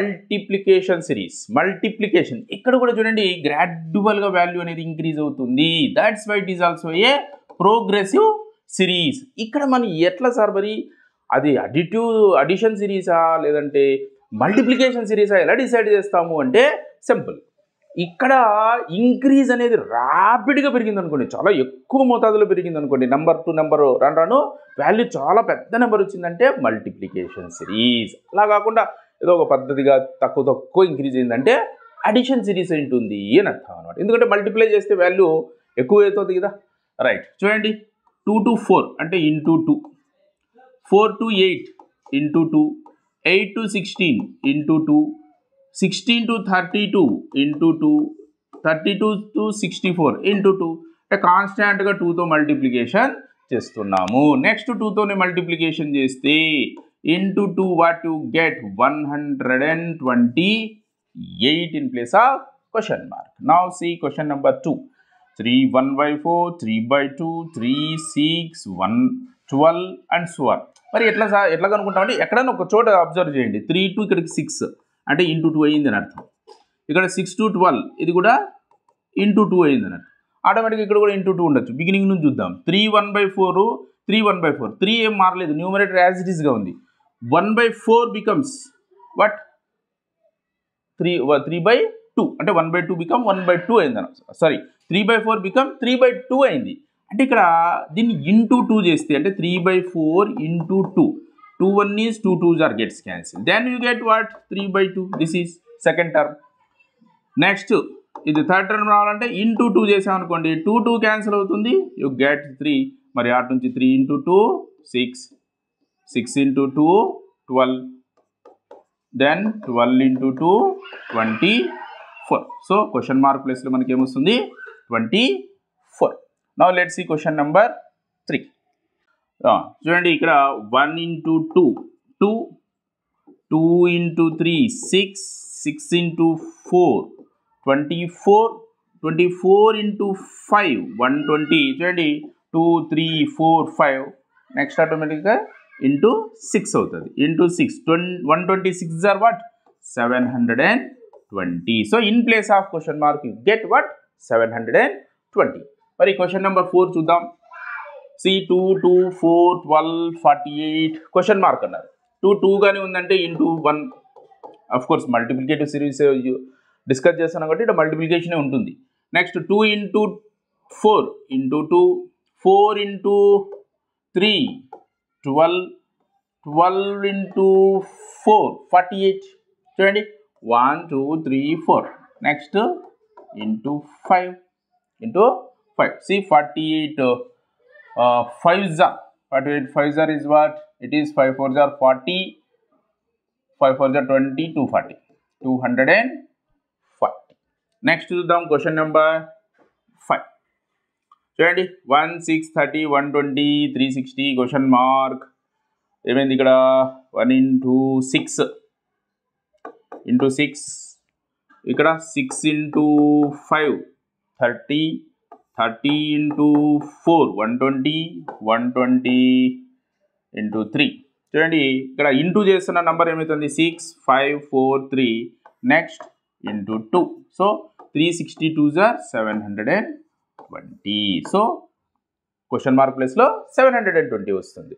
Multiplication series. Multiplication ఇక్కడ కూడా చూడండి గ్రాడ్యువల్గా వాల్యూ అనేది ఇంక్రీజ్ అవుతుంది. That's why it is also a progressive series. ఇక్కడ మనం ఎట్లా సార్ మరి అది అడిషన్ సిరీసా లేదంటే మల్టిప్లికేషన్ సిరీసా ఎలా డిసైడ్ చేస్తాము అంటే సింపుల్. ఇక్కడ ఇంక్రీజ్ అనేది ర్యాపిడ్గా పెరిగింది అనుకోండి, చాలా ఎక్కువ మోతాదులో పెరిగింది అనుకోండి, నెంబర్ టు నెంబర్ రాను వాల్యూ చాలా పెద్ద నెంబర్ వచ్చిందంటే మల్టిప్లికేషన్ సిరీస్. అలా కాకుండా ఏదో ఒక పద్ధతిగా తక్కువ ఇంక్రీజ్ అయిందంటే అడిషన్ సిరీస్ ఉంటుంది అని అర్థం అనమాట. ఎందుకంటే మల్టిప్లై చేస్తే వాల్యూ ఎక్కువ అవుతుంది కదా. రైట్, చూడండి 2 to 4 అంటే into 2, 4 to 8 into 2, 8 to 16 into 2, 16 to 32 into 2, 32 to 64 into 2. అంటే కాన్స్టాంట్గా 2తో మల్టిప్లికేషన్ చేస్తున్నాము. నెక్స్ట్ 2తోనే మల్టిప్లికేషన్ చేస్తే into 2 what you get 128 in place of question mark. Now see question number 2. 3, 1/4, 3/2, 3, 6, 1, 12 and so on. మరి ఎట్లా కనుక్కుంటామంటే ఎక్కడైనా ఒక చోట అబ్జర్వ్ చేయండి. 3 to ఇక్కడికి 6 అంటే ఇంటూ 2 అయింది అని అర్థం. ఇక్కడ 6 to 12 ఇది కూడా ఇంటూ 2 అయింది అని అర్థం. ఆటోమేటిక్గా ఇక్కడ కూడా ఇంటూ 2 ఉండొచ్చు. బిగినింగ్ నుంచి చూద్దాం. 3 1/4, 3 1/4, 3 ఏం మారలేదు, న్యూమరేటర్ యాజ్ ఇట్ ఈస్గా ఉంది. 1/4 becomes what? 3/2 అంటే 1/2 become 1/2 అయింది అన్న. సారీ, 3/4 become 3/2 అయింది. అంటే ఇక్కడ దీన్ని ఇంటూ 2 చేస్తే అంటే 3/4 into 2, 2 1 is 2 2s are gets cancelled. Then you get what? 3/2. This is second term. Next ఇది థర్డ్ టర్మ్ రావాలంటే ఇంటూ 2 చేసామనుకోండి, 2 2 క్యాన్సిల్ అవుతుంది, యూ గెట్ 3. మరి అటు నుంచి 3 into 2 6, 6 into 2 12, then 12 into 2 24. So question mark ప్లేస్లో మనకి ఏమొస్తుంది 24. Now let's see question number 3. చూడండి ఇక్కడ 1 into 2 2, 2 into 3 6, 6 into 4 24, 24 into 5 120. చూడండి 2 3 4 5. నెక్స్ట్ ఆటోమేటిక్గా ఇంటూ 6 అవుతుంది. Into 6 126 or what 720. So in place of question mark you get what 720. మరి క్వశ్చన్ నెంబర్ 4 చూద్దాం. సి 2 2 4 12 48 క్వశ్చన్ మార్క్ అన్నారు. 2 2 గానే ఉందంటే into 1. Of course multiplicative series discuss చేస్తున్నాం కాబట్టి ఇక్కడ మల్టిప్లికేషనే ఉంటుంది. Next 2 into 4 into 2, 4 into 3 12, 12 into 4 48. చూడండి 1 2 3 4. Next into 5 into 5. See 48 5s are 48 5s are is what? It is 5 4s are 40, 5 4s are 20, 240, 240. Next చూద్దాం question number 5. చూడండి 1 6 30 120 360 క్వశ్చన్ మార్క్. ఏమైంది ఇక్కడ 1 into 6 into 6, ఇక్కడ 6 into 5 30, 30 into 4 120, 120 into 3. చూడండి ఇక్కడ into చేస్తున్న number ఏమవుతుంది 6 5 4 3. Next into 2. So 362s are 720. So question mark ప్లేస్లో 720 వస్తుంది.